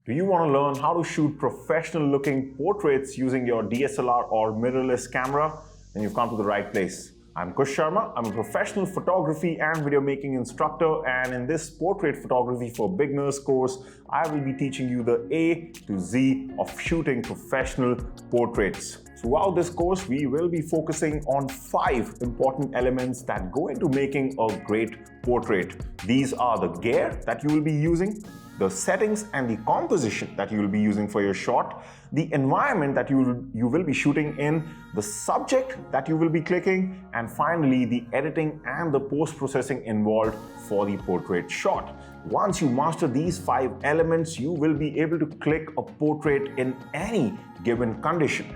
Do you want to learn how to shoot professional looking portraits using your DSLR or mirrorless camera? Then you've come to the right place. I'm Kush Sharma. I'm a professional photography and video making instructor, and in this portrait photography for beginners course, I will be teaching you the A to Z of shooting professional portraits. Throughout this course, we will be focusing on 5 important elements that go into making a great portrait. These are the gear that you will be using, the settings and the composition that you will be using for your shot, the environment that you will be shooting in, the subject that you will be clicking, and finally the editing and the post-processing involved for the portrait shot. Once you master these 5 elements, you will be able to click a portrait in any given condition.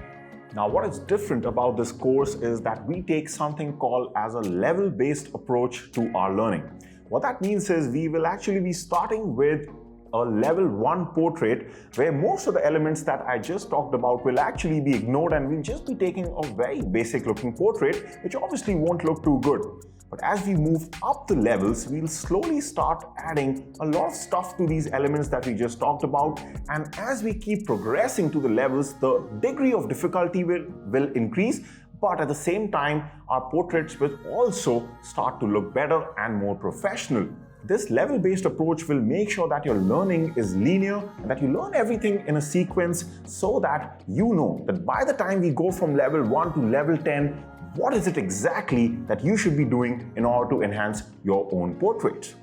Now, what is different about this course is that we take something called as a level-based approach to our learning. What that means is we will actually be starting with a level 1 portrait where most of the elements that I just talked about will actually be ignored, and we'll just be taking a very basic looking portrait which obviously won't look too good. But as we move up the levels, we'll slowly start adding a lot of stuff to these elements that we just talked about, and as we keep progressing to the levels, the degree of difficulty will increase, but at the same time our portraits will also start to look better and more professional. This level-based approach will make sure that your learning is linear and that you learn everything in a sequence so that you know that by the time we go from level 1 to level 10, what is it exactly that you should be doing in order to enhance your own portraits.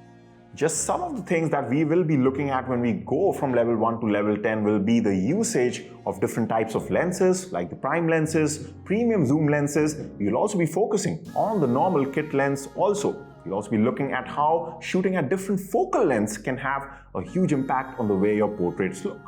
Just some of the things that we will be looking at when we go from level 1 to level 10 will be the usage of different types of lenses like the prime lenses, premium zoom lenses. We'll also be focusing on the normal kit lens also. We'll also be looking at how shooting at different focal lengths can have a huge impact on the way your portraits look.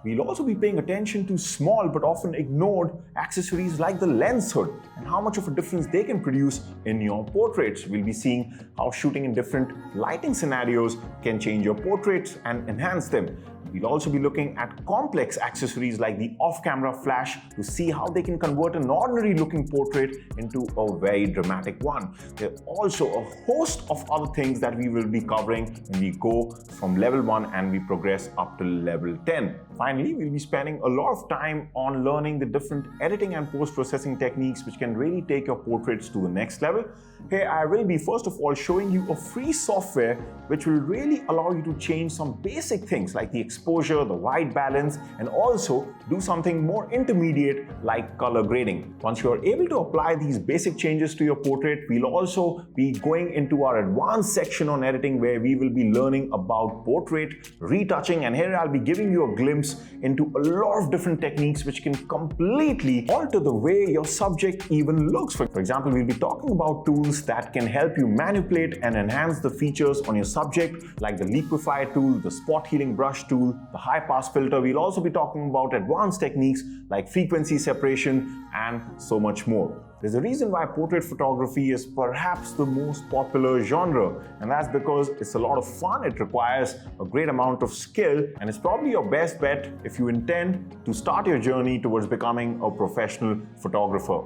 We'll also be paying attention to small but often ignored accessories like the lens hood and how much of a difference they can produce in your portraits. We'll be seeing how shooting in different lighting scenarios can change your portraits and enhance them. We'll also be looking at complex accessories like the off-camera flash to see how they can convert an ordinary looking portrait into a very dramatic one. There are also a host of other things that we will be covering when we go from level 1 and we progress up to level 10. Finally, we'll be spending a lot of time on learning the different editing and post-processing techniques which can really take your portraits to the next level. Here I will be first of all showing you a free software which will really allow you to change some basic things like the exposure, the white balance, and also do something more intermediate like color grading. Once you are able to apply these basic changes to your portrait, we'll also be going into our advanced section on editing where we will be learning about portrait retouching, and here I'll be giving you a glimpse into a lot of different techniques which can completely alter the way your subject even looks. For example, we'll be talking about tools that can help you manipulate and enhance the features on your subject like the liquify tool, the spot healing brush tool, the high pass filter. We'll also be talking about advanced techniques like frequency separation and so much more. There's a reason why portrait photography is perhaps the most popular genre, and that's because it's a lot of fun, it requires a great amount of skill, and it's probably your best bet if you intend to start your journey towards becoming a professional photographer.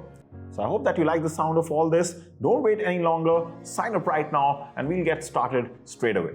So I hope that you like the sound of all this. Don't wait any longer, sign up right now and we'll get started straight away.